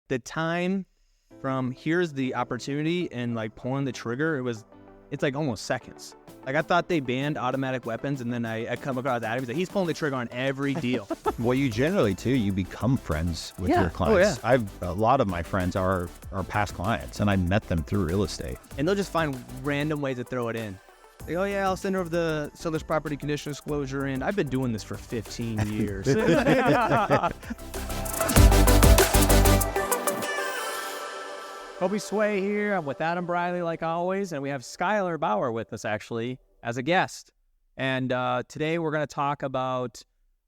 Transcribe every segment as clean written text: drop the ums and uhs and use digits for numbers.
the time from here's the opportunity and like pulling the trigger, it's like almost seconds. Like I thought they banned automatic weapons, and then I come across Adam. He's like, he's pulling the trigger on every deal. Well, you generally too, you become friends with your clients. Oh, yeah. A lot of my friends are past clients, and I met them through real estate. And they'll just find random ways to throw it in. Like, oh yeah, I'll send over the seller's property condition disclosure, and I've been doing this for 15 years. Koby Sway here. I'm with Adam Briley, like always, and we have Skyler Bauer with us, actually, as a guest. And today we're going to talk about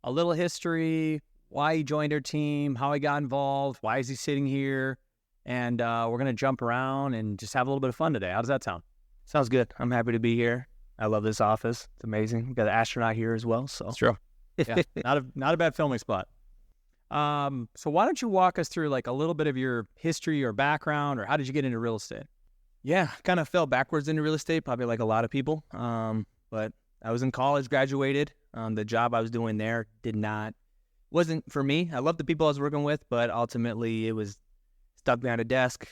a little history, why he joined our team, how he got involved, why is he sitting here, and we're going to jump around and just have a little bit of fun today. How does that sound? Sounds good. I'm happy to be here. I love this office. It's amazing. We've got an astronaut here as well. So. That's true. Yeah, not a bad filming spot. So why don't you walk us through like a little bit of your history or background, or how did you get into real estate? Yeah, kind of fell backwards into real estate, probably like a lot of people. But I was in college, graduated. The job I was doing there wasn't for me. I loved the people I was working with, but ultimately it was stuck behind a desk,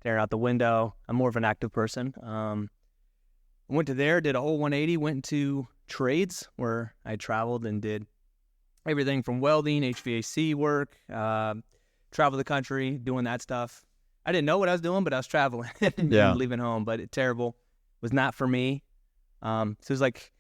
staring out the window. I'm more of an active person. I went to there, did a whole 180, went into trades where I traveled and did everything from welding, HVAC work, travel the country, doing that stuff. I didn't know what I was doing, but I was traveling and leaving home, but terrible. Was not for me. So it was like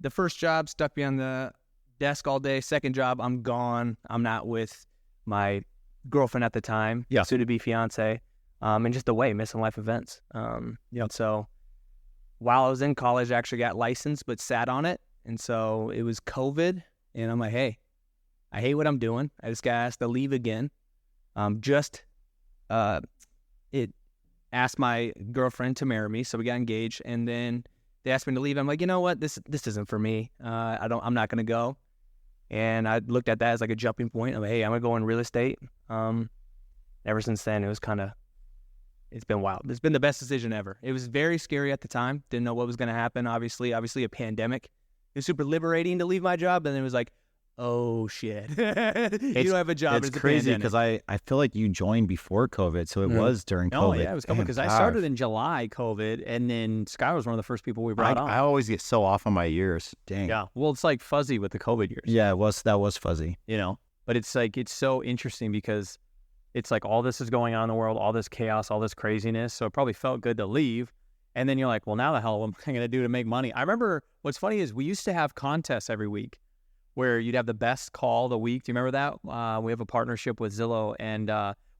the first job stuck me on the desk all day. Second job, I'm gone. I'm not with my girlfriend at the time, soon-to-be fiance, and just away, missing life events. So while I was in college, I actually got licensed, but sat on it. And so it was COVID, and I'm like, hey, I hate what I'm doing. I just got asked to leave again. It asked my girlfriend to marry me, so we got engaged, and then they asked me to leave. I'm like, you know what? This isn't for me. I'm not gonna go. And I looked at that as like a jumping point. I'm like, hey, I'm gonna go in real estate. Ever since then, it's been wild. It's been the best decision ever. It was very scary at the time. Didn't know what was gonna happen. Obviously a pandemic. It was super liberating to leave my job, and it was like, oh shit, you don't have a job. It's crazy because I feel like you joined before COVID, so it was during COVID. Oh yeah, it was COVID because I started in July COVID, and then Skyler was one of the first people we brought on. I always get so off on my years. Dang. Yeah. Well, it's like fuzzy with the COVID years. Yeah, that was fuzzy. But it's like it's so interesting because it's like all this is going on in the world, all this chaos, all this craziness. So it probably felt good to leave. And then you're like, well, now the hell what am I going to do to make money? I remember what's funny is we used to have contests every week where you'd have the best call of the week. Do you remember that? We have a partnership with Zillow, and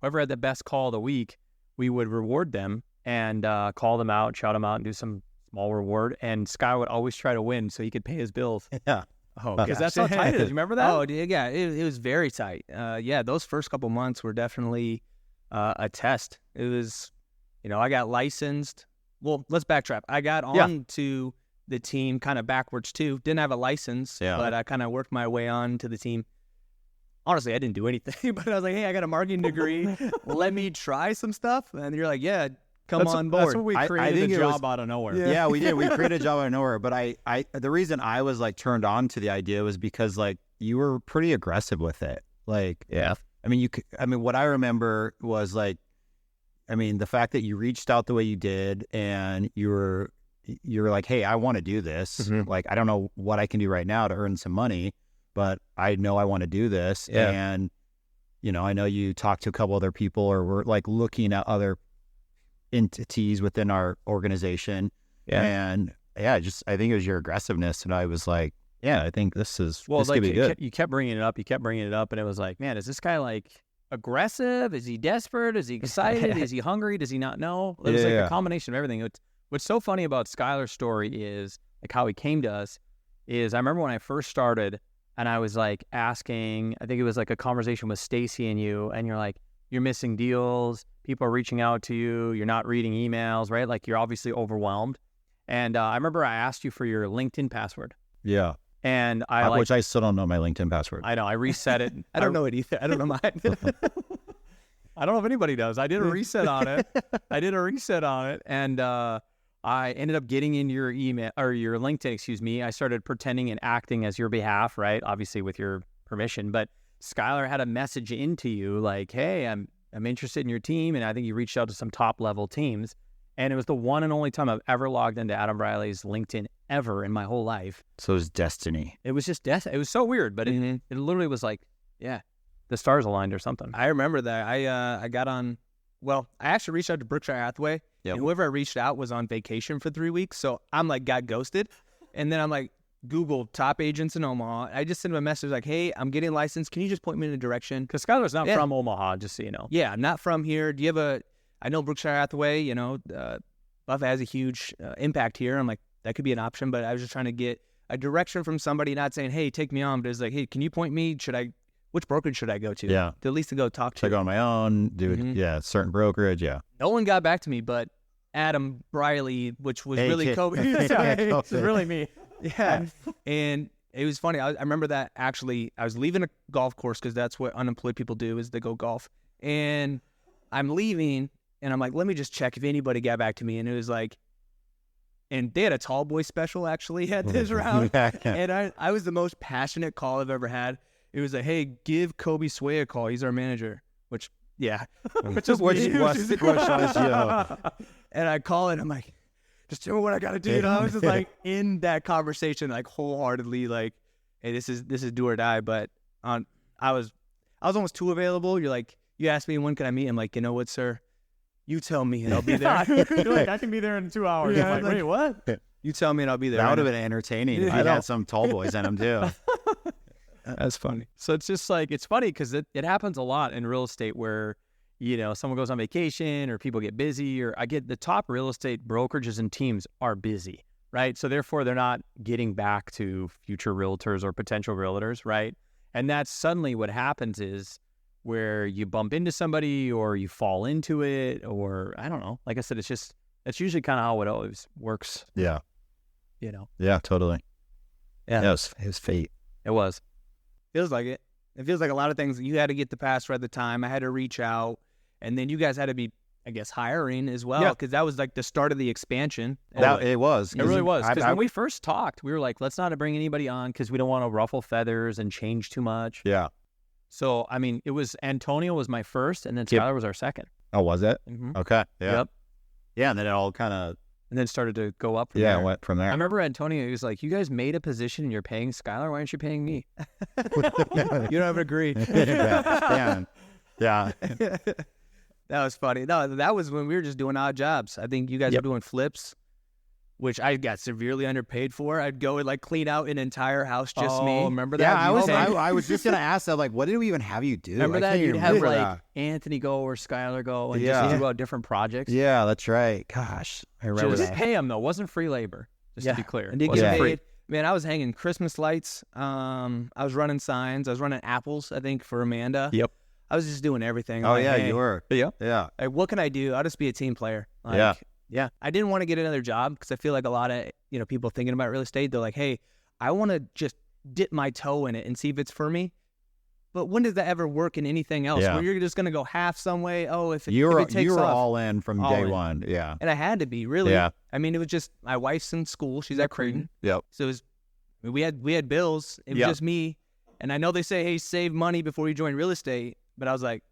whoever had the best call of the week, we would reward them and call them out, shout them out, and do some small reward. And Sky would always try to win so he could pay his bills. Yeah. Oh, because that's how tight it is. You remember that? Oh, yeah. It was very tight. Those first couple months were definitely a test. It was, I got licensed. Well, let's backtrack. I got on to the team kind of backwards too. Didn't have a license, but I kind of worked my way on to the team. Honestly, I didn't do anything, but I was like, hey, I got a marketing degree. Let me try some stuff. And you're like, yeah, come on board. That's when we created a job out of nowhere. Yeah, we did. We created a job out of nowhere. But the reason I was like turned on to the idea was because like you were pretty aggressive with it. Like, what I remember was like, the fact that you reached out the way you did, and you were like, hey, I want to do this. Mm-hmm. Like, I don't know what I can do right now to earn some money, but I know I want to do this. Yeah. And, I know you talked to a couple other people, or we're like looking at other entities within our organization. Yeah. And I think it was your aggressiveness. And I was like, yeah, I think this could be good. You kept bringing it up. And it was like, man, is this guy like aggressive? Is he desperate? Is he excited? Is he hungry? Does he not know? It was a combination of everything. What's so funny about Skyler's story is like how he came to us is I remember when I first started and I was like asking, I think it was like a conversation with Stacy and you're like, you're missing deals. People are reaching out to you. You're not reading emails, right? Like you're obviously overwhelmed. And I remember I asked you for your LinkedIn password. Yeah. And which I still don't know my LinkedIn password. I know. I reset it. I don't know it either. I don't know mine. I don't know if anybody does. I did a reset on it. And I ended up getting in your email or your LinkedIn, I started pretending and acting as your behalf, right? Obviously with your permission, but Skyler had a message into you like, hey, I'm I'm interested in your team. And I think you reached out to some top level teams. And it was the one and only time I've ever logged into Adam Riley's LinkedIn ever in my whole life. So it was destiny. It was just destiny. It was so weird, but it literally was like, yeah, the stars aligned or something. I remember that. I got on, well, I actually reached out to Berkshire Hathaway. Yep. And whoever I reached out was on vacation for 3 weeks. So I'm like, got ghosted. And then I'm like, Google top agents in Omaha. I just sent him a message like, hey, I'm getting licensed. Can you just point me in a direction? Because Skyler's not from Omaha, just so you know. Yeah, I'm not from here. Do you have I know Berkshire Hathaway, you know, Buff has a huge impact here. I'm like, that could be an option, but I was just trying to get a direction from somebody, not saying, hey, take me on, but it's like, hey, can you point me? Which brokerage should I go to? Yeah. To at least to go talk to. Should I go on my own? Certain brokerage, No one got back to me, but Adam Riley, which was really Koby. It's really me. Yeah. And it was funny. I remember that actually, I was leaving a golf course because that's what unemployed people do is they go golf. And I'm leaving and I'm like, let me just check if anybody got back to me. And it was like, and they had a tall boy special actually at this round. And I was the most passionate call I've ever had. It was like, hey, give Koby Sway a call. He's our manager, which, yeah. Which is what was And I call it. I'm like, just tell me what I got to do. You know, I was just like in that conversation, like wholeheartedly like, hey, this is do or die. But I was almost too available. You're like, you asked me when can I meet? I'm like, you know what, sir? You tell me and I'll be there. You're like, I can be there in 2 hours. Yeah, I'm like, wait, what? You tell me and I'll be there. That would have been entertaining if you had some tall boys in them too. That's funny. So it's just like, it's funny because it happens a lot in real estate where, you know, someone goes on vacation or people get busy, or I get the top real estate brokerages and teams are busy, right? So therefore they're not getting back to future realtors or potential realtors, right? And that's suddenly what happens is where you bump into somebody or you fall into it, or I don't know. Like I said, that's usually kind of how it always works. Yeah. You know? Yeah, totally. Yeah. It was fate. It was. Feels like it. It feels like a lot of things. You had to get the password at the time. I had to reach out. And then you guys had to be, I guess, hiring as well, because that was like the start of the expansion. It was. It really was. Because when we first talked, we were like, let's not bring anybody on because we don't want to ruffle feathers and change too much. Yeah. So, I mean, it was Antonio was my first, and then Skyler was our second. Oh, was it? Mm-hmm. Okay. Yeah. Yep. Yeah, and then it all kind of... And then started to go up from there. It went from there. I remember Antonio, he was like, you guys made a position and you're paying Skyler. Why aren't you paying me? You don't have agree. Yeah. That was funny. No, that was when we were just doing odd jobs. I think you guys were doing flips, which I got severely underpaid for. I'd go and like clean out an entire house, just me. Remember that? Yeah, I was just gonna ask that. Like, what did we even have you do? Remember that? You'd have like Anthony go or Skyler go and just do out different projects. Yeah, that's right. Gosh, I remember that. Just pay them though. It wasn't free labor. Just to be clear. And get paid. Man, I was hanging Christmas lights. I was running signs. I was running apples, I think, for Amanda. Yep. I was just doing everything. Oh, like, yeah, hey, you were. Yeah. Like, what can I do? I'll just be a team player. Like, Yeah. I didn't want to get another job because I feel like a lot of, you know, people thinking about real estate, they're like, hey, I want to just dip my toe in it and see if it's for me. But when does that ever work in anything else? Yeah. Where you're just going to go half some way? Oh, if it takes you were off. all in from day one. Yeah. And I had to be, really. Yeah. I mean, it was just, my wife's in school. She's at Creighton. Yep. So it was, we had bills. It was just me. And I know they say, hey, save money before you join real estate. But I was like,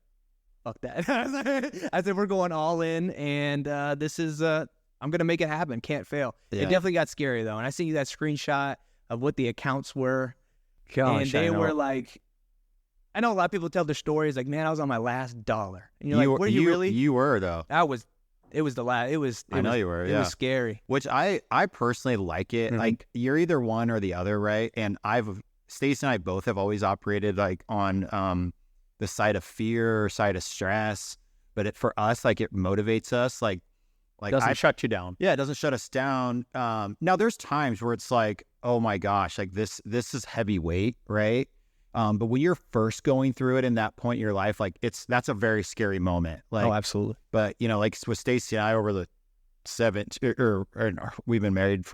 fuck that. I said, we're going all in. And this is, I'm going to make it happen. Can't fail. Yeah. It definitely got scary, though. And I sent you that screenshot of what the accounts were. Gosh, and they were like, I know a lot of people tell their stories like, man, I was on my last dollar. And you're like, were you really? You were, though. It was the last. I know you were, It was scary. Which I personally like it. Mm-hmm. Like, you're either one or the other, right? And Stacey and I both have always operated like on the side of fear, side of stress. But for us, like, it motivates us. Like doesn't shut you down. Yeah, it doesn't shut us down. Now there's times where it's like, oh my gosh, like this is heavy weight, right? But when you're first going through it in that point in your life, like that's a very scary moment. Like, oh, absolutely. But you know, like with Stacey and I over the we've been married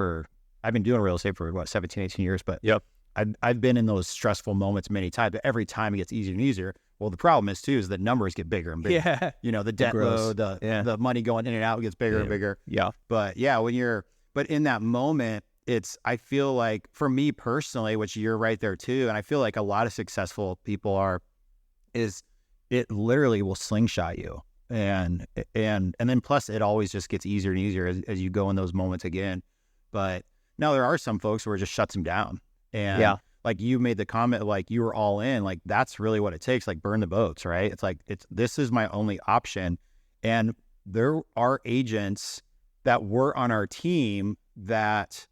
I've been doing real estate for 17, 18 years, but I've been in those stressful moments many times, but every time it gets easier and easier. Well, the problem is too, is the numbers get bigger and bigger. Yeah. You know, the debt load, the money going in and out gets bigger and bigger. Yeah. But yeah, but in that moment, I feel like for me personally, which you're right there too, and I feel like a lot of successful people is it literally will slingshot you. And then plus it always just gets easier and easier as you go in those moments again. But now there are some folks where it just shuts them down. And like you made the comment, like you were all in, like that's really what it takes, like burn the boats, right? It's like, this is my only option. And there are agents that were on our team that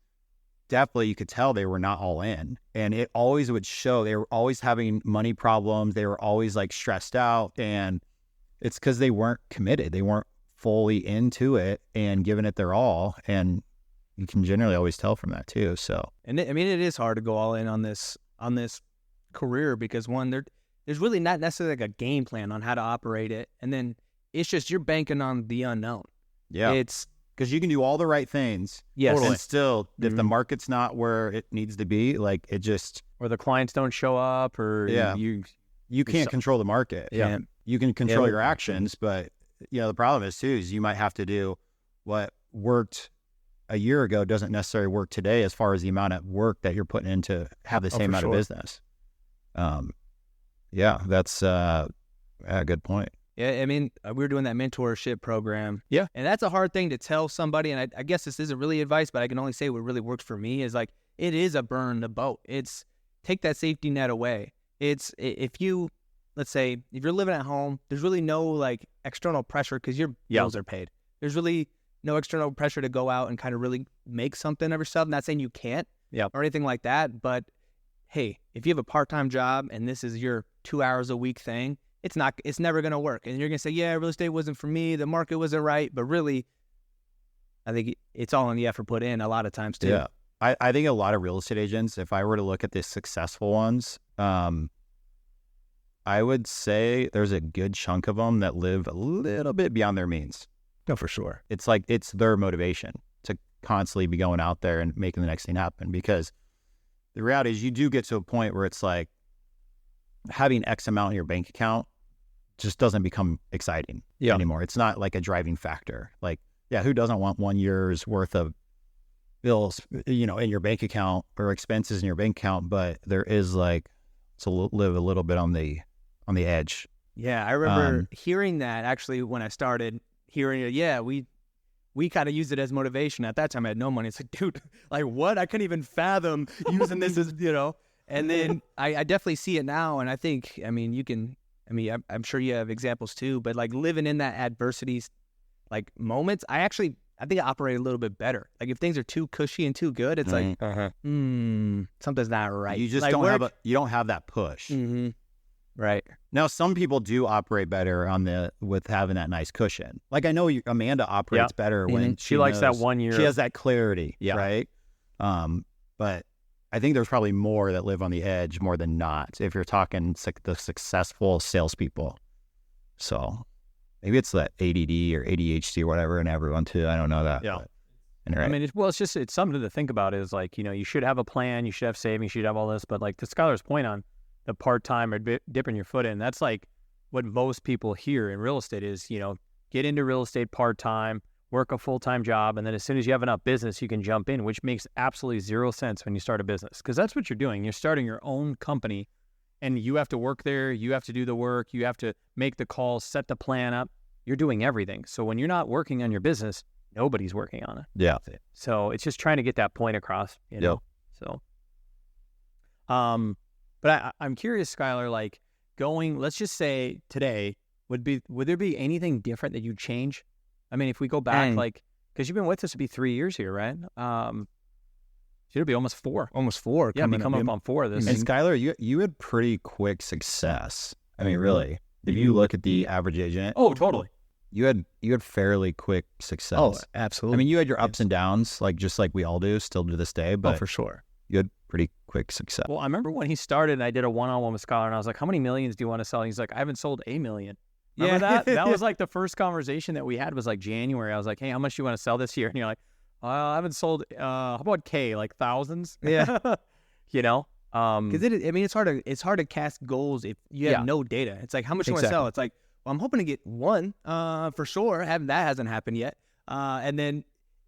definitely you could tell they were not all in. And it always would show. They were always having money problems. They were always like stressed out. And it's because they weren't committed. They weren't fully into it and giving it their all. And you can generally always tell from that too. So, and it is hard to go all in on this career because one, there's really not necessarily like a game plan on how to operate it. And then it's just, you're banking on the unknown. Yeah. It's because you can do all the right things. Yes. Totally. And still, if the market's not where it needs to be, like it just, or the clients don't show up, or you can't control the market. Yeah. You can control your actions, but the problem is you might have to do what worked a year ago doesn't necessarily work today as far as the amount of work that you're putting in to have the same amount of business. That's a good point. Yeah, I mean, we were doing that mentorship program. Yeah. And that's a hard thing to tell somebody. And I guess this isn't really advice, but I can only say what really works for me is like, it is a burn the boat. It's take that safety net away. It's let's say, if you're living at home, there's really no like external pressure because your bills are paid. There's really no external pressure to go out and kind of really make something of yourself. I'm not saying you can't or anything like that. But hey, if you have a part-time job and this is your 2 hours a week thing, it's never going to work. And you're going to say, yeah, real estate wasn't for me. The market wasn't right. But really, I think it's all in the effort put in a lot of times too. Yeah. I think a lot of real estate agents, if I were to look at the successful ones, I would say there's a good chunk of them that live a little bit beyond their means. No, for sure. It's like, it's their motivation to constantly be going out there and making the next thing happen. Because the reality is you do get to a point where it's like having X amount in your bank account just doesn't become exciting anymore. It's not like a driving factor. Like, who doesn't want 1 year's worth of bills, in your bank account or expenses in your bank account? But there is like to live a little bit on the edge. Yeah, I remember hearing that actually when I started hearing it. Yeah, we kind of used it as motivation. At that time, I had no money. It's like, dude, like what? I couldn't even fathom using this as, And then I definitely see it now. And I think, I'm sure you have examples too, but like living in that adversity, like moments, I think I operate a little bit better. Like if things are too cushy and too good, it's like, something's not right. You just like, don't have that push. Mm-hmm. Right. Now, some people do operate better with having that nice cushion. Like I know Amanda operates better when she likes that 1 year. She has that clarity, right? But I think there's probably more that live on the edge more than not, if you're talking the successful salespeople. So maybe it's that ADD or ADHD or whatever in everyone too. I don't know that. Yeah. But, it's something to think about is like, you should have a plan, you should have savings, you should have all this. But like to Skyler's point on the part-time or dipping your foot in, that's like what most people hear in real estate is, get into real estate part-time, work a full-time job, and then as soon as you have enough business, you can jump in, which makes absolutely zero sense when you start a business, because that's what you're doing. You're starting your own company, and you have to work there, you have to do the work, you have to make the calls, set the plan up. You're doing everything. So when you're not working on your business, nobody's working on it. Yeah. So it's just trying to get that point across, So, but I'm curious, Skyler, like let's just say today, would there be anything different that you'd change? I mean, if we go back, because you've been with us, it'd be 3 years here, right? It'll be almost 4. Almost 4. Yeah, coming up on 4 this. And Skyler, you had pretty quick success. I mean, really, if you look at the average agent. Oh, totally. You had fairly quick success. Oh, absolutely. I mean, you had your ups and downs, just like we all do, still to this day. But for sure, you had pretty quick success. Well, I remember when he started, and I did a one-on-one with Skyler, and I was like, "How many millions do you want to sell?" And he's like, "I haven't sold $1 million." Remember that? That was like the first conversation that we had was like January. I was like, "Hey, how much do you want to sell this year?" And you're like, "I haven't sold. How about K? Like thousands?" Yeah. Because it's hard to cast goals if you have no data. It's like, how much do you want to sell? It's like, well, I'm hoping to get 1 for sure. That hasn't happened yet. And then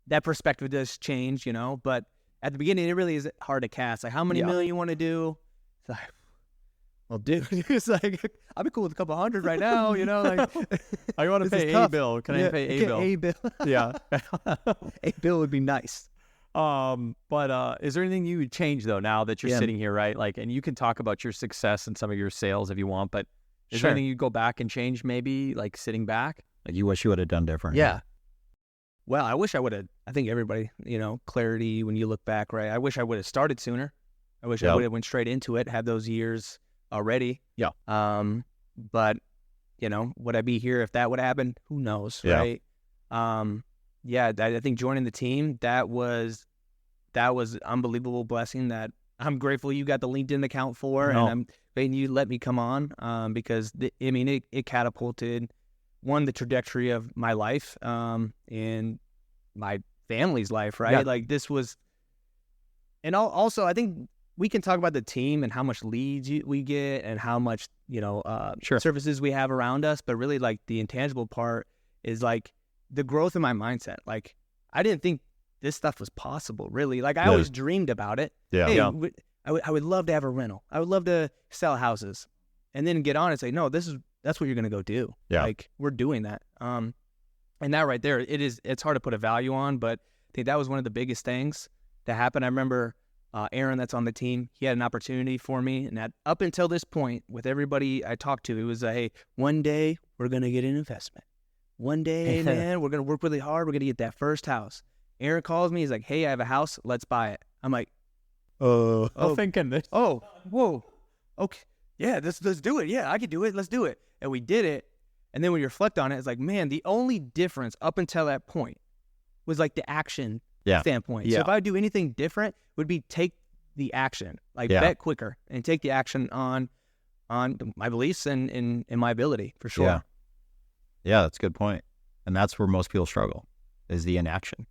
that perspective does change, But at the beginning, it really is hard to cast. Like, how many million you want to do? It's like, well, dude, it's like, I'd be cool with a couple hundred right now, you know, like, I want to this is pay a tough. bill. Can I pay a bill? A bill. Yeah. A bill would be nice. But is there anything you would change though now that you're Yeah. sitting here, right? Like, and you can talk about your success and some of your sales if you want, but is Sure. there anything you'd go back and change maybe, like sitting back? Like you wish you would have done different. Yeah. Well, I wish I would have, I think everybody, you know, clarity when you look back, right? I wish I would have started sooner. I wish I Yep. would have went straight into it, had those years already. Yeah. But, you know, would I be here if that would happen? Who knows, Yeah. right? Yeah, I think joining the team, that was unbelievable blessing that I'm grateful you got the LinkedIn account for, No. and you let me come on because it catapulted the trajectory of my life and my family's life, right? Yeah. Like this was, and also I think we can talk about the team and how much leads we get and how much Sure. services we have around us, but really like the intangible part is like the growth in my mindset. Like I didn't think this stuff was possible, really. Like I Yeah. always dreamed about it. Yeah. Hey, Yeah. I would love to have a rental. I would love to sell houses, and then get on and say, no, that's what you're gonna go do. Yeah. Like we're doing that. And that right there, it's hard to put a value on, but I think that was one of the biggest things that happened. I remember Aaron, that's on the team, he had an opportunity for me, and up until this point, with everybody I talked to, it was hey, one day we're gonna get an investment. One day, man, we're gonna work really hard. We're gonna get that first house. Aaron calls me. He's like, hey, I have a house. Let's buy it. I'm like, I'm thinking this. oh, whoa, okay, yeah, let's do it. Yeah, I can do it. Let's do it. And we did it. And then when you reflect on it, it's like, man, the only difference up until that point was like the action standpoint. So Yeah. if I do anything different, would be take the action, like Yeah. bet quicker and take the action on my beliefs and my ability for sure. Yeah. Yeah, that's a good point. And that's where most people struggle, is the inaction.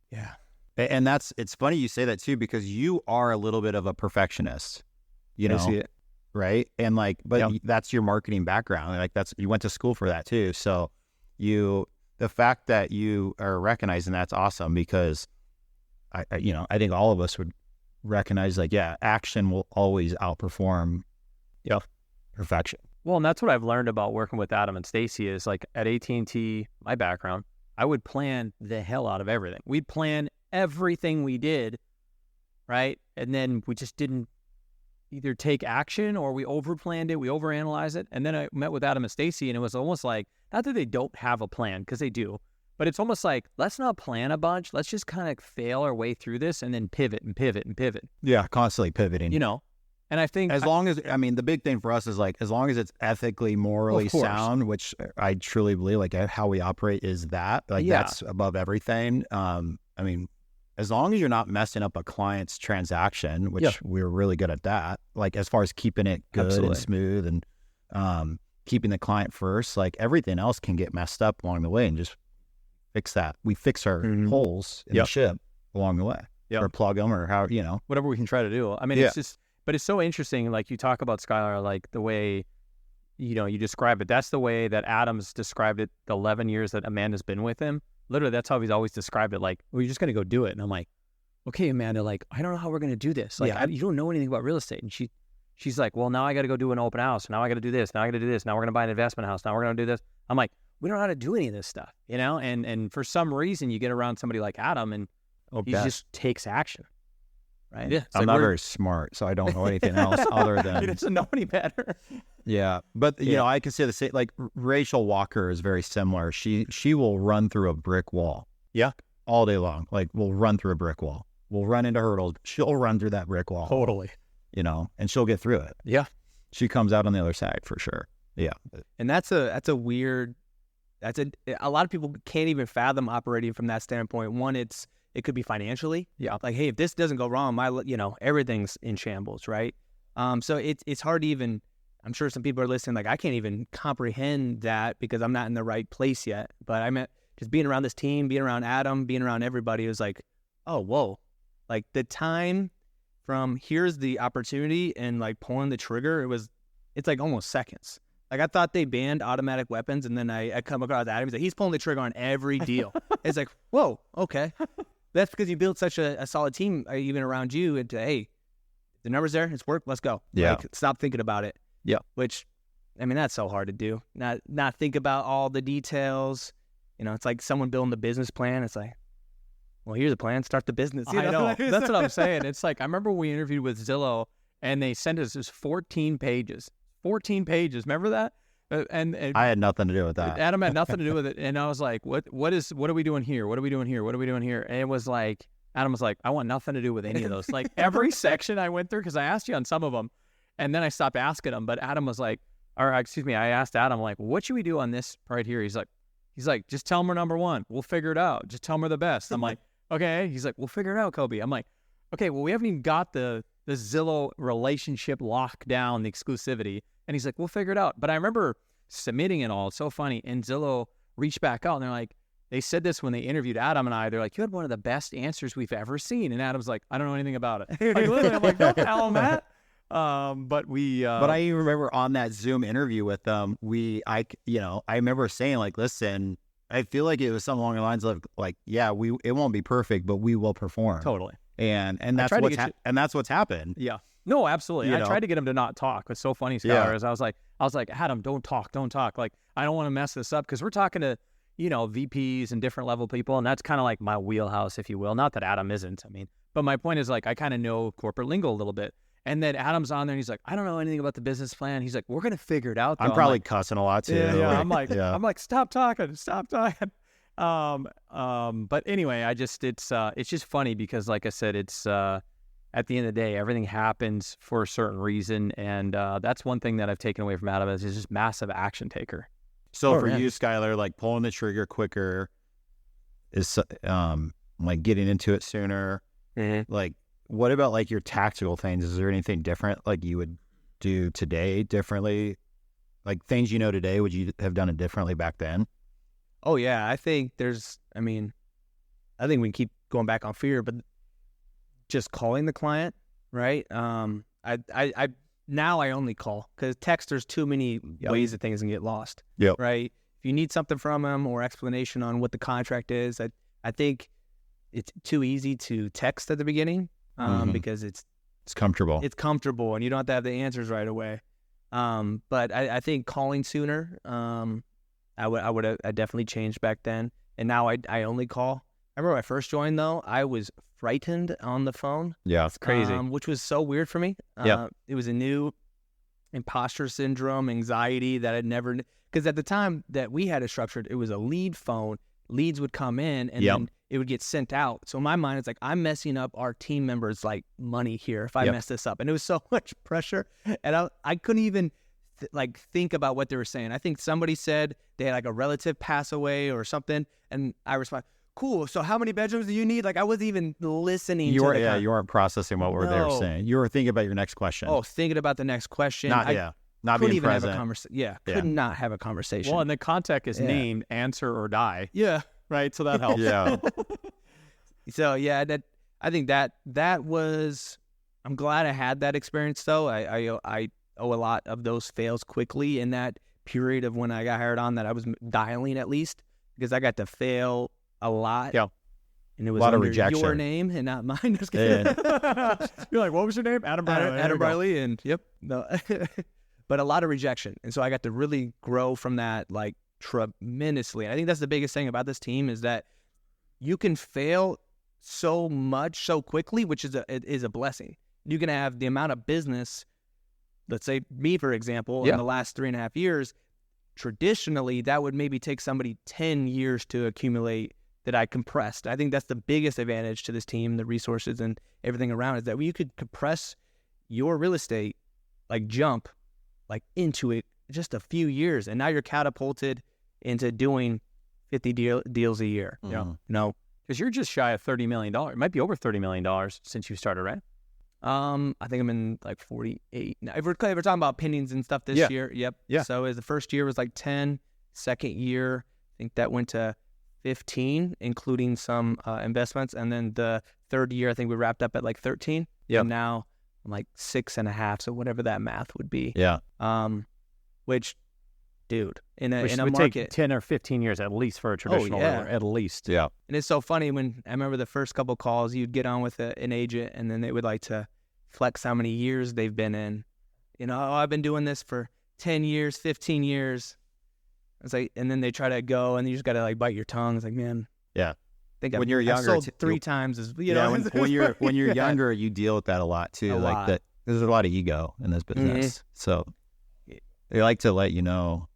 Yeah. And it's funny you say that too, because you are a little bit of a perfectionist, you I know, see it. right? And like, but Yeah. that's your marketing background. Like you went to school for that too. So the fact that you are recognizing that's awesome, because I think all of us would recognize like, yeah, action will always outperform perfection. Well, and that's what I've learned about working with Adam and Stacy is like at AT&T, my background, I would plan the hell out of everything. We'd plan everything we did, right? And then we just didn't either take action or we overplanned it, we overanalyzed it. And then I met with Adam and Stacy, and it was almost like, not that they don't have a plan, because they do, but it's almost like, let's not plan a bunch. Let's just kind of fail our way through this and then pivot and pivot and pivot, Yeah, constantly pivoting. you know? And I think As long as, I mean, the big thing for us is like, as long as it's ethically, morally Of course. sound, which I truly believe, like how we operate is that, like Yeah. that's above everything. I mean, as long as you're not messing up a client's transaction, which Yeah. we're really good at that, like as far as keeping it good Absolutely. and smooth and keeping the client first, like everything else can get messed up along the way, and just fix that. We fix our Mhm. holes in Yep. the ship along the way, Yep. or plug them, or how, whatever we can try to do. I mean, Yeah. it's just, but it's so interesting. Like you talk about Skyler, like the way, you describe it. That's the way that Adam's described it. The 11 years that Amanda's been with him, literally, that's how he's always described it. Like, well, you're just gonna go do it. And I'm like, okay, Amanda, like, I don't know how we're gonna do this. Like, Yeah. you don't know anything about real estate. And she's like, well, now I got to go do an open house. Now I got to do this. Now I got to do this. Now we're gonna buy an investment house. Now we're gonna do this. I'm like, we don't know how to do any of this stuff, And for some reason, you get around somebody like Adam, and he just takes action. Right? Yeah. It's I'm like not we're- very smart, so I don't know anything else other he than doesn't know any better. yeah. But you Yeah. know, I can say the same. Like Rachel Walker is very similar. She will run through a brick wall. Yeah. all day long. Like we'll run through a brick wall. We'll run into hurdles. She'll run through that brick wall. Totally. And she'll get through it. Yeah. She comes out on the other side for sure. Yeah. And that's a weird. A lot of people can't even fathom operating from that standpoint. One, it could be financially. Yeah. Like, hey, if this doesn't go wrong, everything's in shambles, right? So it's hard to even. I'm sure some people are listening. Like, I can't even comprehend that because I'm not in the right place yet. But I meant just being around this team, being around Adam, being around everybody. It was like, oh, whoa, like the time from here's the opportunity and like pulling the trigger. It's like almost seconds. Like I thought they banned automatic weapons, and then I come across Adam. He's like, he's pulling the trigger on every deal. It's like, whoa, okay. That's because you built such a solid team, even around you. And hey, the numbers there, it's worked. Let's go. Yeah. Like, stop thinking about it. Yeah. Which, I mean, that's so hard to do. Not think about all the details. You know, it's like someone building the business plan. It's like, well, here's a plan. Start the business. You I know. That's what I'm saying. It's like, I remember we interviewed with Zillow, and they sent us this 14 pages. 14 pages. Remember that? And I had nothing to do with that. Adam had nothing to do with it. And I was like, what are we doing here? What are we doing here? What are we doing here? And it was like, Adam was like, I want nothing to do with any of those. Like every section I went through, because I asked you on some of them, and then I stopped asking him. But Adam was like, or excuse me, I asked Adam, like, what should we do on this right here? He's like, just tell them we're number one. We'll figure it out. Just tell them we're the best. I'm like, okay. He's like, we'll figure it out, Koby. I'm like, okay, well, we haven't even got the Zillow relationship locked down, the exclusivity. And he's like, we'll figure it out. But I remember submitting it all. It's so funny. And Zillow reached back out, and they're like, they said this when they interviewed Adam and I. They're like, you had one of the best answers we've ever seen. And Adam's like, I don't know anything about it. Like, literally, I'm like, don't tell him that. But I even remember on that Zoom interview with them, I remember saying, like, listen, I feel like it was something along the lines of like, yeah, it won't be perfect, but we will perform. Totally. And that's what's happened. Yeah. No, absolutely. I tried to get him to not talk. It's so funny, Skyler. Is I was like, Adam, don't talk. Like, I don't want to mess this up, because we're talking to, VPs and different level people, and that's kind of like my wheelhouse, if you will. Not that Adam isn't. I mean, but my point is, like, I kind of know corporate lingo a little bit. And then Adam's on there, and he's like, I don't know anything about the business plan. He's like, we're gonna figure it out, though. I'm probably cussing a lot too. Yeah. I'm like, stop talking. But anyway, it's just funny because, like I said, it's at the end of the day, everything happens for a certain reason, and that's one thing that I've taken away from Adam is he's just massive action taker. So for you, Skyler, like pulling the trigger quicker is like getting into it sooner. Mm-hmm. Like, what about like your tactical things? Is there anything different like you would do today differently? Like things today, would you have done it differently back then? Oh yeah, I think we can keep going back on fear, but just calling the client, right? I now I only call, because text, there's too many ways that things can get lost. Yep. Right. If you need something from them or explanation on what the contract is, I think it's too easy to text at the beginning, because it's comfortable. It's comfortable, and you don't have to have the answers right away. But I think calling sooner, I definitely changed back then, and now I only call. I remember when I first joined, though, I was frightened on the phone. Yeah, it's crazy. Which was so weird for me. It was a new imposter syndrome, anxiety that I'd never, because at the time that we had it structured, it was a lead phone. Leads would come in, and then it would get sent out. So in my mind, it's like, I'm messing up our team members' like money here if I mess this up. And it was so much pressure, and I couldn't even think about what they were saying. I think somebody said they had like a relative pass away or something, and I responded, cool, so how many bedrooms do you need? Like, I wasn't even listening. You weren't processing what they were saying. You were thinking about your next question. Oh, thinking about the next question. Not being even present. Have a conversation. Could not have a conversation. Well, and the contact is named answer or die. Yeah. Right. So that helps. Yeah. So I think that was. I'm glad I had that experience, though. I owe a lot of those fails quickly in that period of when I got hired on, that I was dialing at least, because I got to fail a lot. Yeah. And it was a lot under of rejection. Your name and not mine. Just kidding. You're like, what was your name? Adam Briley. Adam Briley. And no. But a lot of rejection. And so I got to really grow from that, like, tremendously. And I think that's the biggest thing about this team, is that you can fail so much so quickly, which is a blessing. You can have the amount of business, let's say me, for example, in the last 3.5 years, traditionally that would maybe take somebody 10 years to accumulate, that I compressed. I think that's the biggest advantage to this team, the resources and everything around, is that you could compress your real estate, like jump like into it just a few years, and now you're catapulted into doing 50 deals a year. Mm-hmm. Yeah. No, because you're just shy of $30 million. It might be over $30 million since you started, right? I think I'm in like 48. Now, if we're talking about opinions and stuff this year, yep. Yeah. So as the first year was like 10, second year, I think that went to 15, including some investments. And then the third year, I think we wrapped up at like 13. Yeah. And now I'm like 6.5. So whatever that math would be. Yeah. Which, dude, in a would market, take 10 or 15 years at least for a traditional realtor, at least. Yeah. And it's so funny, when I remember the first couple calls, you'd get on with an agent, and then they would like to flex how many years they've been in You know, oh, I've been doing this for 10 years, 15 years. It's like, and then they try to go, and you just got to like bite your tongue. It's like, man. Yeah. Think when you're younger, sold 3 times as you know. When you're younger, you deal with that a lot too. That there's a lot of ego in this business, so they like to let you know.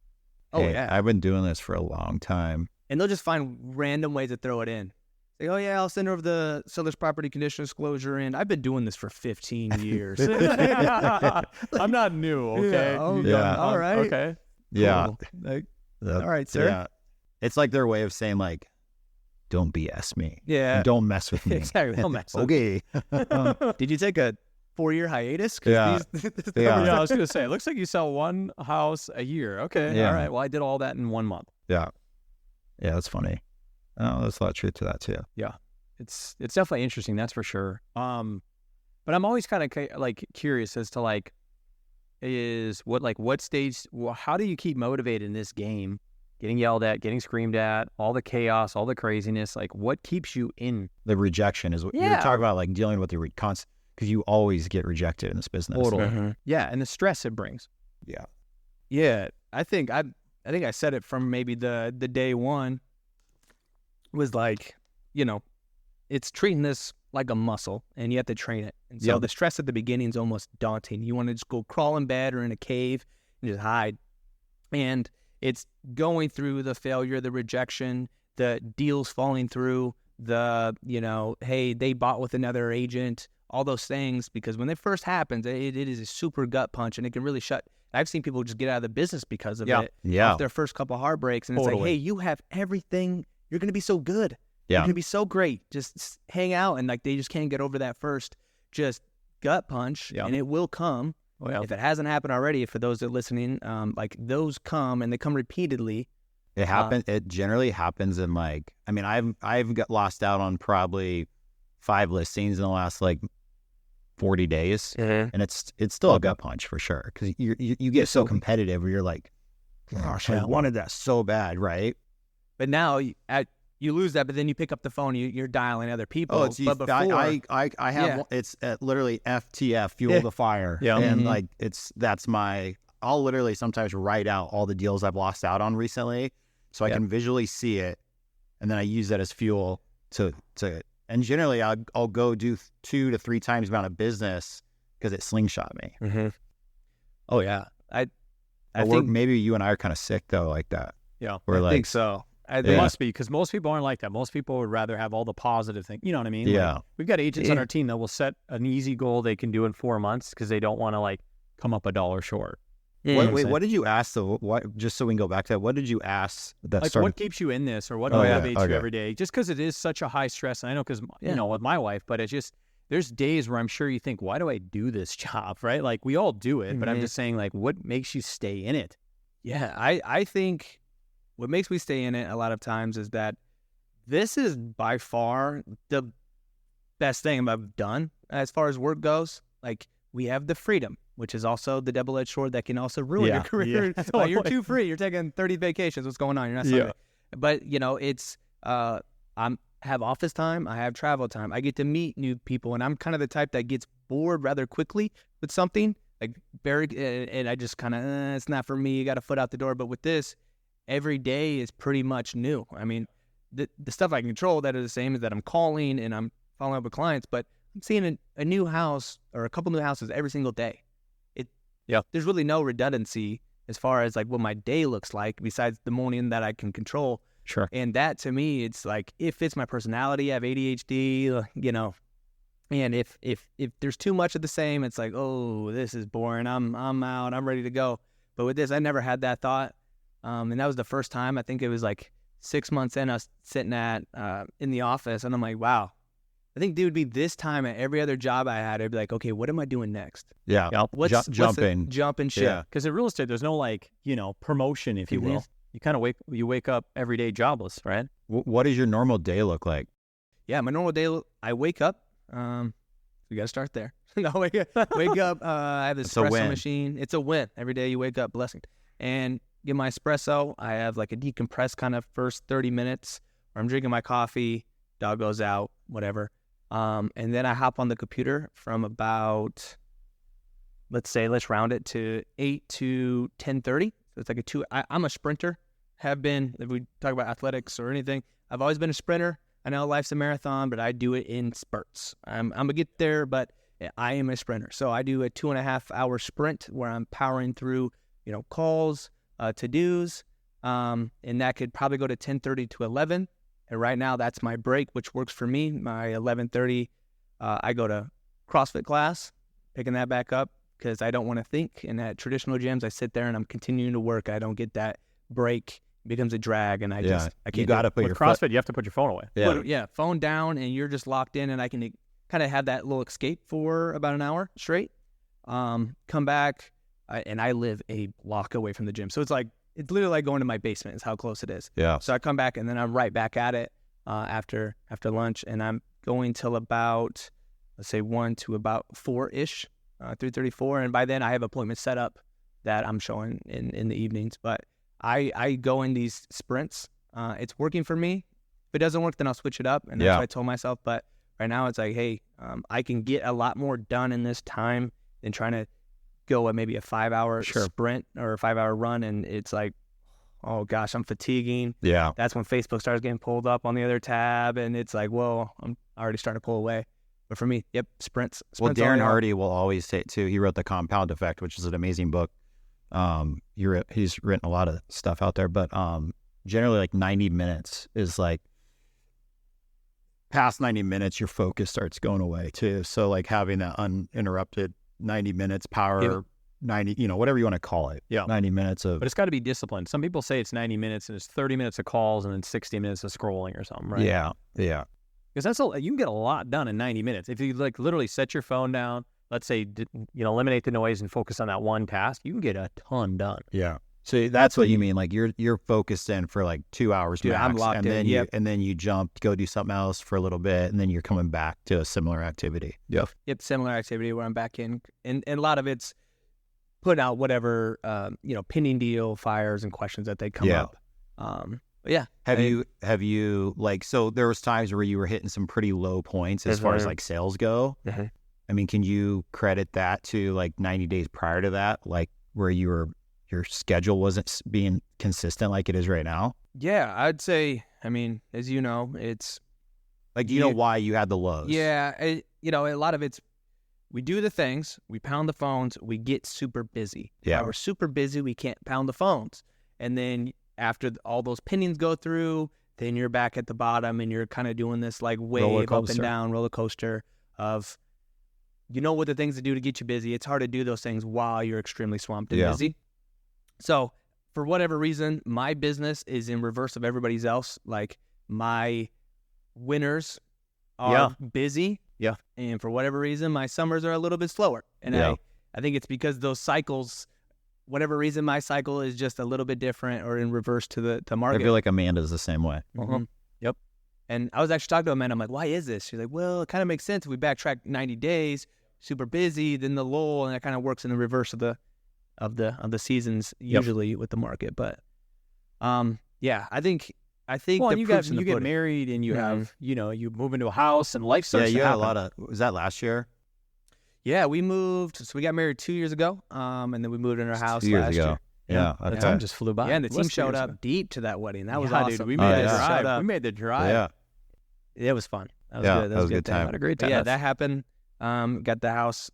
Hey, I've been doing this for a long time, and they'll just find random ways to throw it in. Say, oh yeah, I'll send over the seller's property condition disclosure, and I've been doing this for 15 years. I'm not new. Okay. All right. Okay. Yeah. Cool. All right, sir. Yeah. It's like their way of saying like, don't BS me. Yeah. And don't mess with me. Exactly. Don't mess with me. Okay. Did you take a 4-year hiatus? Yeah. I was going to say, it looks like you sell one house a year. Okay. Yeah. All right. Well, I did all that in 1 month. Yeah. Yeah, that's funny. Oh, there's a lot of truth to that too. Yeah. It's definitely interesting. That's for sure. But I'm always kind of like curious as to like, what stage, how do you keep motivated in this game? Getting yelled at, getting screamed at, all the chaos, all the craziness. Like, what keeps you in? The rejection is what you're talking about, like dealing with the because you always get rejected in this business. Totally. Mm-hmm. Yeah, and the stress it brings. Yeah. Yeah, I think I said it from maybe the day one. Was like, you know, it's treating this like a muscle, and you have to train it. And so the stress at the beginning is almost daunting. You want to just go crawl in bed or in a cave and just hide. And it's going through the failure, the rejection, the deals falling through, the, you know, hey, they bought with another agent, all those things, because when it first happens, it is a super gut punch, and it can really shut. I've seen people just get out of the business because of it. Yeah. Off their first couple heartbreaks. And it's like, hey, you have everything. You're going to be so good. Yeah. You're going to be so great. Just hang out. And like, they just can't get over that first just gut punch, and it will come. Oh, yeah. If it hasn't happened already, for those that are listening, like those come, and they come repeatedly. It happens. It generally happens in like, I mean, I've got lost out on probably 5 listings in the last like 40 days, and it's still a gut punch for sure, because you get so competitive where you're like, gosh, I wanted that so bad, right? But now you lose that, but then you pick up the phone, you're dialing other people. Oh, but before, I have it's literally FTF, fuel the fire, and like I'll literally sometimes write out all the deals I've lost out on recently, so I can visually see it, and then I use that as fuel to. And generally, I'll go do 2 to 3 times the amount of business because it slingshot me. Mm-hmm. Oh yeah, I think maybe you and I are kind of sick though, like that. Yeah, I think so. They must be, because most people aren't like that. Most people would rather have all the positive things. You know what I mean? Yeah. Like, we've got agents on our team that will set an easy goal they can do in 4 months because they don't want to like come up $1 short. What did you ask though? What, just so we can go back to that, what did you ask that like started? What keeps you in this, or what motivates you every day? Just because it is such a high stress. And I know because, you know, with my wife, but it's just, there's days where I'm sure you think, why do I do this job? Right? Like we all do it, but I'm just saying, like, what makes you stay in it? Yeah, I think what makes me stay in it a lot of times is that this is by far the best thing I've done as far as work goes. Like, we have the freedom, which is also the double-edged sword that can also ruin your career. Yeah, totally. You're too free. You're taking 30 vacations. What's going on? You're not Sunday. But, you know, it's I have office time. I have travel time. I get to meet new people, and I'm kind of the type that gets bored rather quickly with something. Like, and I just kind of, it's not for me. You got a foot out the door. But with this, every day is pretty much new. I mean, the stuff I control that are the same is that I'm calling and I'm following up with clients, but I'm seeing a new house or a couple new houses every single day. There's really no redundancy as far as like what my day looks like besides the morning that I can control. Sure. And that to me, it's like, it fits my personality. I have ADHD, you know, and if there's too much of the same, it's like, oh, this is boring. I'm out. I'm ready to go. But with this, I never had that thought. And that was the first time. I think it was like 6 months in, us sitting in the office, and I'm like, wow. I think it would be this time at every other job I had, I'd be like, okay, what am I doing next? Yeah. What's jumping ship? Yeah. Because in real estate, there's no like, you know, promotion, if you will. You kind of wake up every day jobless, right? What does your normal day look like? Yeah, my normal day, I wake up. We got to start there. No, wake up. I have the espresso machine. It's a win. Every day you wake up, blessing. And get my espresso. I have like a decompressed kind of first 30 minutes where I'm drinking my coffee, dog goes out, whatever. And then I hop on the computer from about let's round it to 8 to 10:30. So it's like a 2. I'm a sprinter. Have been. If we talk about athletics or anything, I've always been a sprinter. I know life's a marathon, but I do it in spurts. I'm gonna get there, but I am a sprinter. So I do a 2.5 hour sprint where I'm powering through, calls, to-dos, and that could probably go to 10:30 to 11. And right now that's my break, which works for me. My 11:30, I go to CrossFit class, picking that back up because I don't want to think. And at traditional gyms, I sit there and I'm continuing to work. I don't get that break. It becomes a drag, and I can't. You got to put your CrossFit. You have to put your phone away. Phone down, and you're just locked in, and I can kind of have that little escape for about an hour straight. Come back, and I live a block away from the gym, so it's literally like going to my basement. Is how close it is. Yeah. So I come back, and then I'm right back at it after lunch, and I'm going till about, let's say, 1 to about 4-ish, 3:34, and by then I have appointments set up that I'm showing in the evenings. But I go in these sprints. It's working for me. If it doesn't work, then I'll switch it up, and that's what I told myself. But right now it's like, hey, I can get a lot more done in this time than trying to go at maybe a 5-hour sprint or a 5-hour run, and it's like, oh gosh, I'm fatiguing. Yeah. That's when Facebook starts getting pulled up on the other tab, and it's like, well, I'm already starting to pull away. But for me, sprints. Well, Darren Hardy will always say it too. He wrote The Compound Effect, which is an amazing book. He's written a lot of stuff out there, but generally like 90 minutes is like, past 90 minutes, your focus starts going away too. So like having that uninterrupted 90 minutes power, 90, whatever you want to call it. Yeah. 90 minutes of. But it's got to be disciplined. Some people say it's 90 minutes and it's 30 minutes of calls and then 60 minutes of scrolling or something, right? Yeah. Yeah. Because you can get a lot done in 90 minutes. If you like literally set your phone down, let's say, eliminate the noise and focus on that one task, you can get a ton done. Yeah. So that's what you mean. Like you're focused in for like 2 hours max, I'm locked and in. then and then you jump to go do something else for a little bit, and then you're coming back to a similar activity. Yep, similar activity where I'm back in, and a lot of it's putting out whatever pending deal fires and questions that they come up. Have you like, so there was times where you were hitting some pretty low points as far as like sales go. Mm-hmm. I mean, can you credit that to like 90 days prior to that, like where your schedule wasn't being consistent like it is right now? Yeah, I'd say, I mean, as you know, it's like, you know why you had the lows? Yeah. A lot of it's, we do the things, we pound the phones, we get super busy. Yeah. We're super busy, we can't pound the phones. And then after all those pendings go through, then you're back at the bottom and you're kind of doing this like wave up and down roller coaster of, what the things to do to get you busy. It's hard to do those things while you're extremely swamped and busy. So for whatever reason, my business is in reverse of everybody's else. Like my winters are busy. Yeah. And for whatever reason, my summers are a little bit slower. And I think it's because those cycles, whatever reason, my cycle is just a little bit different or in reverse to the market. I feel like Amanda's the same way. Mm-hmm. Yep. And I was actually talking to Amanda. I'm like, why is this? She's like, well, it kind of makes sense. If we backtrack 90 days, super busy, then the lull, and that kind of works in the reverse of the seasons usually with the market. But I think well, the you proof's in the get pudding. married and you have you move into a house and life starts you to had happen. a lot of, was that last year? Yeah, we moved. So we got married 2 years ago, and then we moved in our house 2 years last ago. year. Yeah, The time just flew by. Yeah, and the It team was 2 showed years up ago. deep to that wedding. That was Yeah, awesome. dude, we made the yeah. drive. We made the drive. Yeah. It was fun. That was Yeah, good. that was a good thing. time. Had a great But time. yeah, that happened. Got the house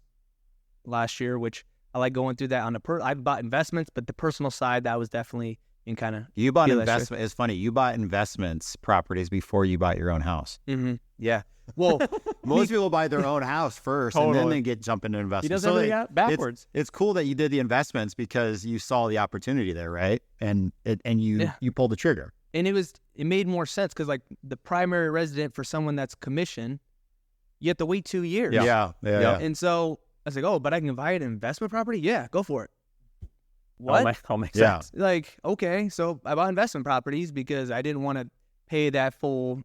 last year, which I like going through that on I bought investments, but the personal side, that was definitely in kind of. You bought feel that investment. It's funny. You bought investments properties before you bought your own house. Mm-hmm. Yeah. Well, Most people buy their own house first, and then they jump into investments. He does So everything like, backwards. It's cool that you did the investments because you saw the opportunity there, right? And you pulled the trigger. and it made more sense because like the primary resident for someone that's commission, you have to wait 2 years. Yeah. And so I was like, oh, but I can buy an investment property? Yeah, go for it. What? All makes Yeah. sense. Like, okay, so I bought investment properties because I didn't want to pay that full,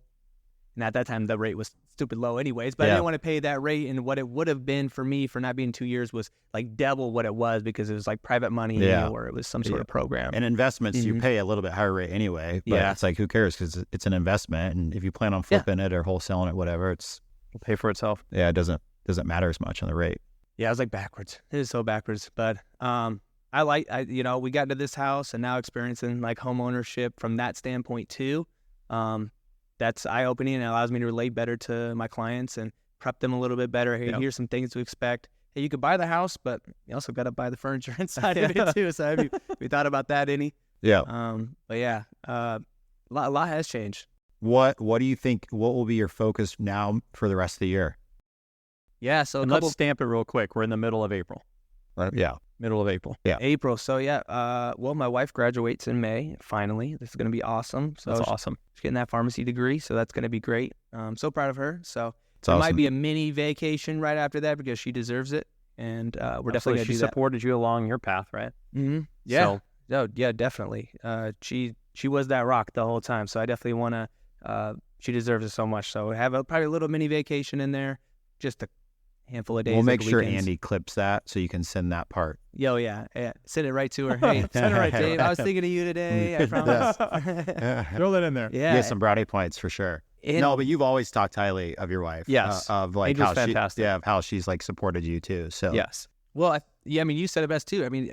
and at that time the rate was stupid low anyways, but I didn't want to pay that rate, and what it would have been for me for not being 2 years was like double what it was because it was like private money or it was some sort of program. And investments, you pay a little bit higher rate anyway, but it's like, who cares? Because it's an investment, and if you plan on flipping it or wholesaling it, whatever, it'll pay for itself. Yeah, it doesn't matter as much on the rate. Yeah, I was like backwards. It is so backwards. But we got into this house and now experiencing like home ownership from that standpoint too. That's eye-opening and allows me to relate better to my clients and prep them a little bit better. Hey, here's some things to expect. Hey, you could buy the house, but you also got to buy the furniture inside of it too. So have you thought about that any? Yeah. But yeah, a lot has changed. What do you think, what will be your focus now for the rest of the year? Yeah, so let's stamp it real quick. We're in the middle of April. Yeah. Middle of April. Yeah. April. So yeah, well, my wife graduates in May, finally. This is going to be awesome. So that's awesome. She's getting that pharmacy degree, so that's going to be great. I'm so proud of her. So It's it awesome. might be a mini vacation right after that because she deserves it. And we're definitely going to do She that. supported you along your path, right? Mm-hmm. Yeah. So, No, yeah, definitely. She was that rock the whole time. So I definitely want to, she deserves it so much. So have probably a little mini vacation in there, just a handful of days. We'll make like sure weekends. Andy clips that so you can send that part. Yo, yeah. Send it right to her. Hey, send it right, Dave. I was thinking of you today. I promise. throw that in there. Yeah. Get some brownie points for sure. No, but you've always talked highly of your wife. Yes. Of like Angel's how fantastic. of how she's like supported you too. So Yes. Well, I mean, you said it best too. I mean,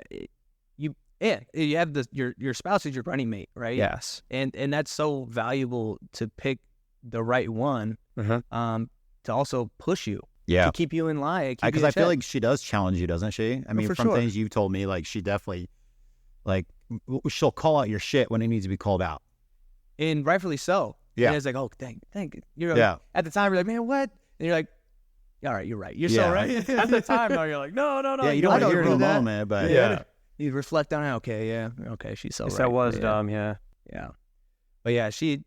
you have your spouse is your running mate, right? Yes. And that's so valuable to pick the right one. To also push you. yeah. To keep you in line. Because I feel like she does challenge you, doesn't she? I mean, for from sure. things you've told me, like she definitely, like she'll call out your shit when it needs to be called out. And rightfully so. Yeah. And it's like, oh, thank you. You're like, Yeah. At the time, you're like, man, what? And you're like, all right, you're right. You're Yeah. so right. At the time, though, you're like, no. Yeah, you don't want to hear it in the that. moment, but You reflect on it. Okay, she's so right. That was yeah. dumb, yeah. Yeah. But yeah, she,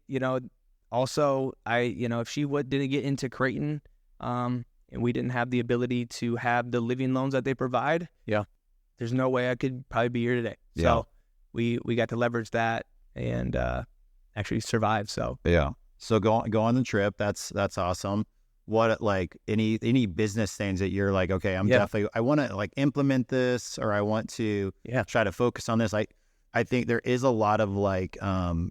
also, if she didn't get into Creighton, and we didn't have the ability to have the living loans that they provide, there's no way I could probably be here today. Yeah. So we got to leverage that and actually survive. So yeah. So go on the trip. That's awesome. What like any business things that you're like, okay, I want to like implement this, or I want to try to focus on this. I think there is a lot of like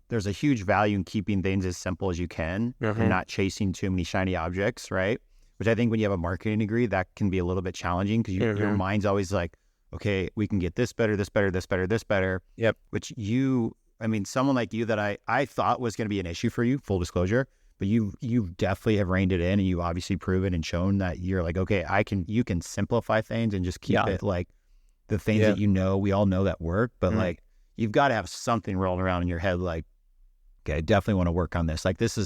there's a huge value in keeping things as simple as you can and not chasing too many shiny objects, right? Which I think when you have a marketing degree, that can be a little bit challenging because your mind's always like, okay, we can get this better, this better, this better, this better. Yep. Which someone like you that I thought was going to be an issue for you, full disclosure, but you definitely have reined it in, and you've obviously proven and shown that you're like, okay, you can simplify things and just keep it like the things that we all know that work, but like you've got to have something rolling around in your head like, okay, I definitely want to work on this. Like this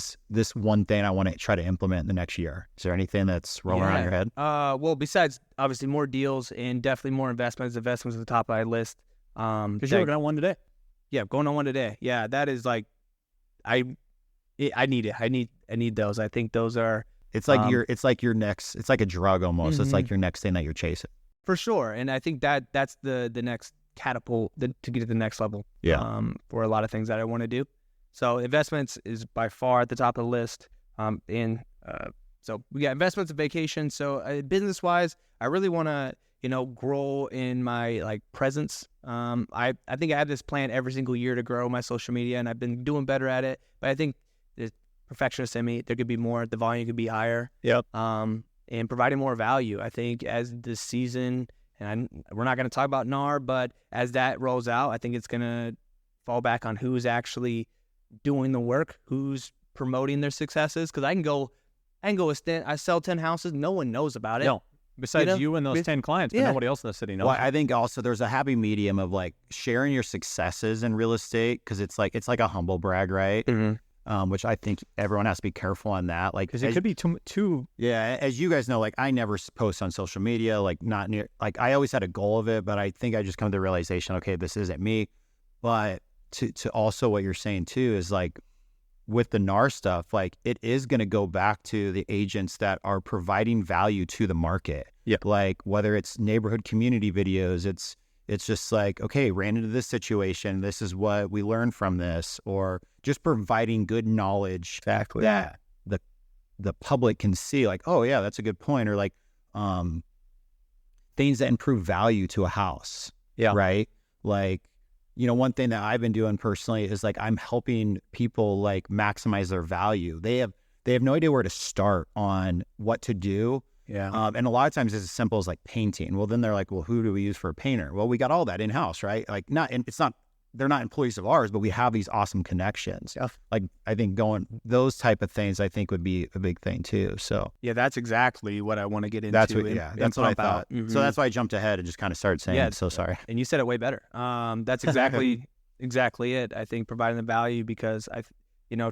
one thing I want to try to implement in the next year. Is there anything that's rolling around your head? Well, besides obviously more deals and definitely more investments at the top of my list. Because you're working on one today. Yeah, going on one today. Yeah, that is like, I need it. I need those. I think those are. It's like your next. It's like a drug almost. It's like your next thing that you're chasing. For sure, and I think that's the next catapult to get to the next level. Yeah. For a lot of things that I want to do. So investments is by far at the top of the list. So we got investments and vacation. So business wise, I really want to grow in my like presence. I think I have this plan every single year to grow my social media, and I've been doing better at it. But I think the perfectionist in me, there could be more. The volume could be higher. Yep. And providing more value. I think as the season, and we're not going to talk about NAR, but as that rolls out, I think it's going to fall back on who's actually doing the work, who's promoting their successes. Because I can go a stint. I sell 10 houses. No one knows about it. No. Besides you and those 10 clients, but nobody else in the city knows. Well, I think also there's a happy medium of like sharing your successes in real estate, because it's like a humble brag, right? Which I think everyone has to be careful on that. Like, because it could be too. Yeah, as you guys know, like I never post on social media. Like not near. Like I always had a goal of it, but I think I just come to the realization, okay, this isn't me. But to also what you're saying too is like, with the NAR stuff, like it is going to go back to the agents that are providing value to the market. Yeah. Like whether it's neighborhood community videos, it's just like, okay, ran into this situation. This is what we learned from this, or just providing good knowledge that the public can see like, oh yeah, that's a good point. Or like, things that improve value to a house. Yeah. Right. Like, one thing that I've been doing personally is like I'm helping people like maximize their value. They have no idea where to start on what to do. Yeah. And a lot of times it's as simple as like painting. Well, then they're like, well, who do we use for a painter? Well, we got all that in-house, right? Like they're not employees of ours, but we have these awesome connections. Yeah. Like I think those type of things I think would be a big thing too. So Yeah, that's exactly what I want to get into. that's what I thought. Mm-hmm. So that's why I jumped ahead and just kind of started saying, so sorry. And you said it way better. That's exactly it. I think providing the value, because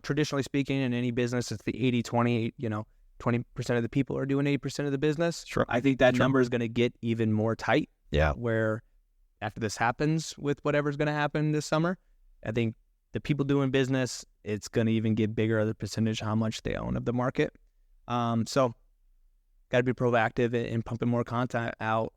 traditionally speaking, in any business, it's the 80-20, 20% of the people are doing 80% of the business. Sure. I think that number is going to get even more tight. Yeah. Where after this happens with whatever's going to happen this summer, I think the people doing business, it's going to even get bigger, the percentage how much they own of the market. So got to be proactive in pumping more content out,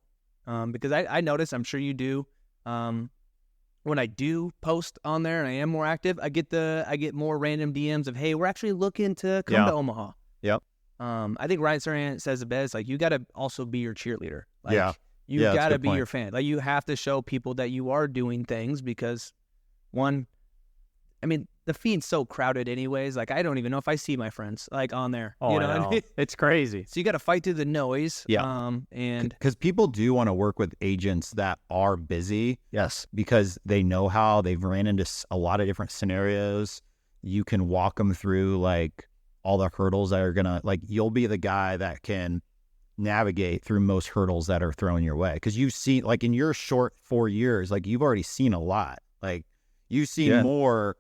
because I notice, I'm sure you do, when I do post on there and I am more active, I get more random DMs of, hey, we're actually looking to come to Omaha. Yep. I think Ryan Serhant says it best, like, you got to also be your cheerleader. Like, you got to be your fan. Like, you have to show people that you are doing things, because the feed's so crowded anyways. Like, I don't even know if I see my friends like on there. Oh, what I mean? It's crazy. So you got to fight through the noise. Yeah. And because people do want to work with agents that are busy. Yes. Because they know how they've ran into a lot of different scenarios. You can walk them through like all the hurdles that are gonna, like, you'll be the guy that can navigate through most hurdles that are thrown your way, because you've seen, like, in your short 4 years, like, you've already seen a lot. Like, you've seen more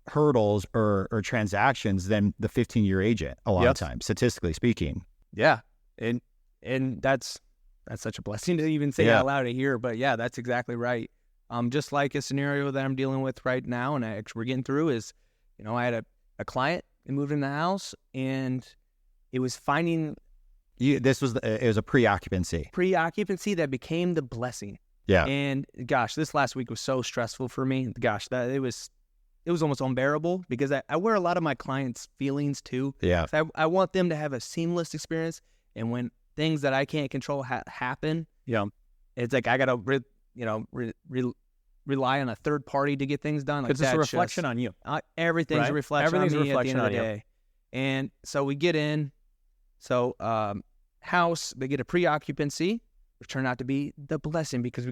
hurdles or transactions than the 15-year agent a lot of times, statistically speaking. Yeah, and that's such a blessing to even say out loud to hear. But yeah, that's exactly right. Just like a scenario that I'm dealing with right now, and we're getting through, is, I had a client that moved in the house, and it was finding. It was a pre-occupancy that became the blessing. Yeah. And gosh, this last week was so stressful for me. Gosh, that it was almost unbearable, because I wear a lot of my clients' feelings too. Yeah. So I want them to have a seamless experience, and when things that I can't control happen, it's like I gotta rely on a third party to get things done. Like, it's just a reflection on you. Everything's a reflection on me at the end of the day. And so we get in. So house, they get a pre-occupancy, which turned out to be the blessing, because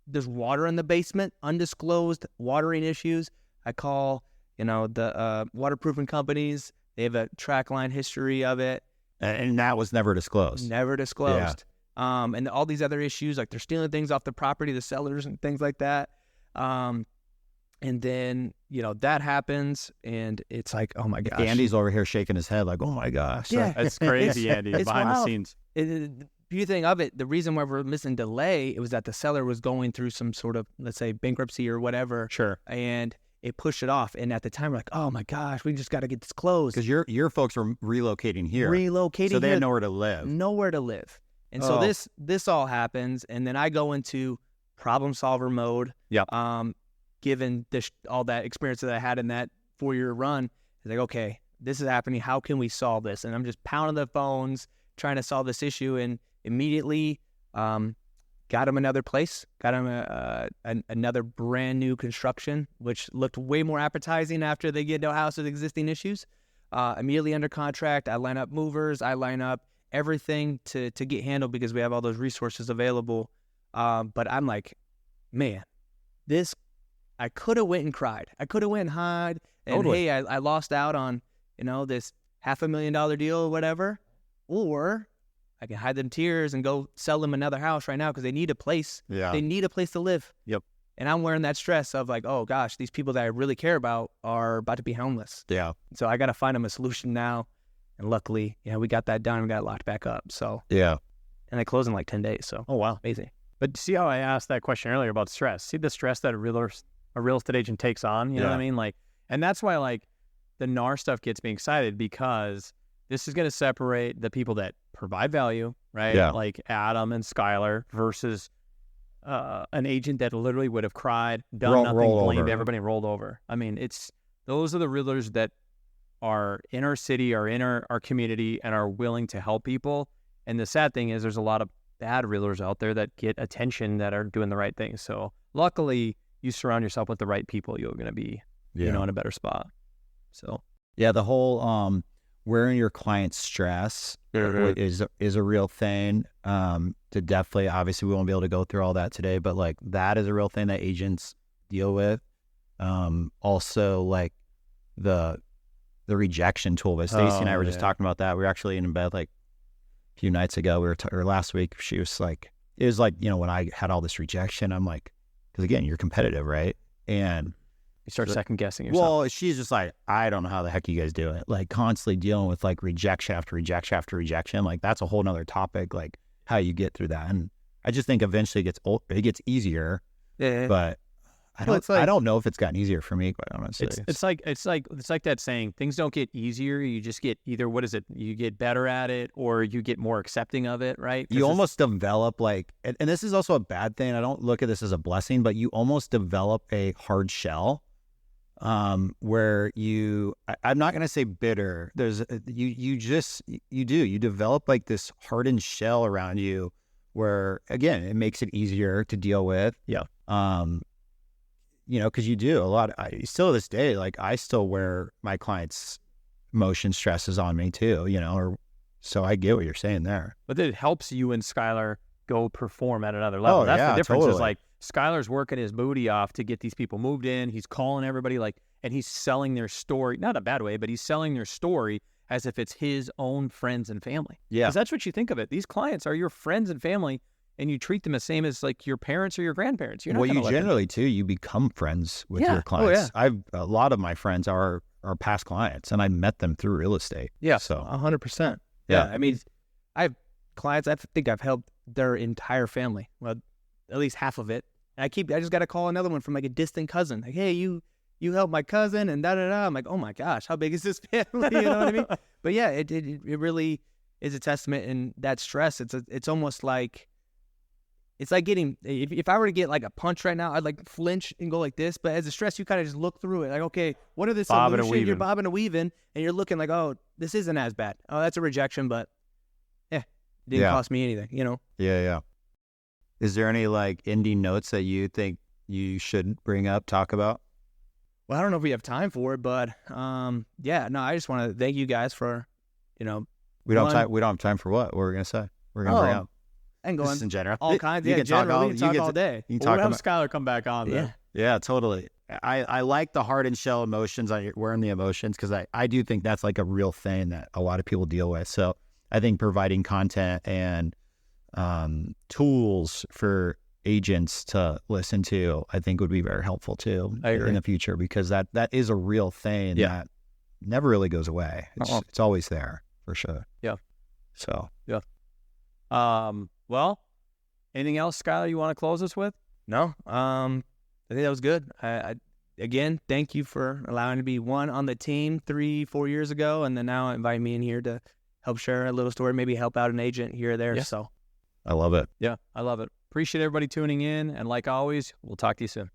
there's water in the basement, undisclosed watering issues. I call, the waterproofing companies. They have a track line history of it. And that was never disclosed. Never disclosed. Yeah. And all these other issues, like they're stealing things off the property, the sellers and things like that. And then, that happens, and it's like, oh my gosh. Andy's over here shaking his head like, oh my gosh. Yeah. It's crazy, Andy, it's behind wild. the scenes. The beauty thing of it, the reason why we're missing delay, it was that the seller was going through some sort of, let's say, bankruptcy or whatever. Sure. And it pushed it off. And at the time, we're like, oh my gosh, we just got to get this closed. Because your folks were relocating here. So they had nowhere to live. And so this all happens, and then I go into problem solver mode. Yeah. Given all that experience that I had in that 4-year run, it's like, okay, this is happening. How can we solve this? And I'm just pounding the phones, trying to solve this issue, and immediately got him another place, got him another brand new construction, which looked way more appetizing after they get into a house with existing issues. Immediately under contract, I line up movers, I line up everything to get handled, because we have all those resources available. But I'm like, man, I could have went and cried. I could have went and hide. And totally. Hey, I lost out on, this $500,000 deal or whatever. Or I can hide them tears and go sell them another house right now, because they need a place. Yeah. They need a place to live. Yep. And I'm wearing that stress of like, oh gosh, these people that I really care about are about to be homeless. Yeah. So I got to find them a solution now. And luckily, we got that done. We got it locked back up. So yeah. And they close in like 10 days. So wow, amazing. But see how I asked that question earlier about stress? See the stress that a real estate agent takes on, you know what I mean? Like, and that's why like the NAR stuff gets me excited, because this is going to separate the people that provide value, right? Yeah. Like Adam and Skyler versus an agent that literally would have cried, done nothing, blamed everybody, rolled over. I mean, those are the realtors that are in our city, are in our community, and are willing to help people. And the sad thing is there's a lot of bad realtors out there that get attention that are doing the right thing. So luckily, you surround yourself with the right people, you're going to be, in a better spot. So yeah, the whole wearing your client's stress is a real thing. To definitely, obviously, we won't be able to go through all that today, but like that is a real thing that agents deal with. Also, like the rejection tool. But Stacy and I were just talking about that. We were actually in bed like a few nights ago. Or last week. She was like, it was like, when I had all this rejection, I'm like, because again, you're competitive, right? And you start second guessing yourself. Well, she's just like, I don't know how the heck you guys do it. Like constantly dealing with like rejection after rejection after rejection. Like that's a whole nother topic, like how you get through that. And I just think eventually it gets easier. Yeah. But I don't know if it's gotten easier for me, quite honestly. It's like that saying, things don't get easier. You just get either, what is it? You get better at it or you get more accepting of it, right? You almost develop like, and this is also a bad thing. I don't look at this as a blessing, but you almost develop a hard shell. Where I'm not going to say bitter. You develop like this hardened shell around you where, again, it makes it easier to deal with. Yeah. Because you do a lot. Still to this day, like I still wear my clients' emotion stresses on me too, so I get what you're saying there. But it helps you and Skyler go perform at another level. That's the difference. Totally. Is like Skyler's working his booty off to get these people moved in. He's calling everybody and he's selling their story, not a bad way, but he's selling their story as if it's his own friends and family. Yeah. Because that's what you think of it. These clients are your friends and family, and you treat them the same as like your parents or your grandparents. You're not you generally too, you become friends with your clients. Oh, yeah. A lot of my friends are past clients, and I met them through real estate. Yeah. So 100%. Yeah. I mean, I have clients, I think I've helped their entire family. Well, at least half of it. And I just got to call another one from like a distant cousin. Like, hey, you helped my cousin and da-da-da. I'm like, oh my gosh, how big is this family? You know what I mean? But yeah, it really is a testament. And that stress, it's almost like, it's like getting, if I were to get like a punch right now, I'd like flinch and go like this. But as a stress, you kind of just look through it. Like, okay, what are the solutions? You're bobbing and weaving, and you're looking like, oh, this isn't as bad. Oh, that's a rejection, but it didn't cost me anything, Yeah. Is there any like ending notes that you think you should bring up, talk about? Well, I don't know if we have time for it, but I just want to thank you guys for, we don't have time for what we're gonna say. We're gonna bring up. And going just in general, all kinds. You can talk all day. You can talk. We'll have Skyler come back on. Yeah, yeah, totally. I like the hardened shell emotions. Wearing the emotions because I do think that's like a real thing that a lot of people deal with. So I think providing content and tools for agents to listen to, I think would be very helpful too in the future, because that is a real thing that never really goes away. It's always there for sure. Yeah. So yeah. Well, anything else, Skyler, you want to close us with? No. I think that was good. I again, thank you for allowing me to be on the team 3-4 years ago, and then now invite me in here to help share a little story, maybe help out an agent here or there. Yeah. So I love it. Yeah, I love it. Appreciate everybody tuning in. And like always, we'll talk to you soon.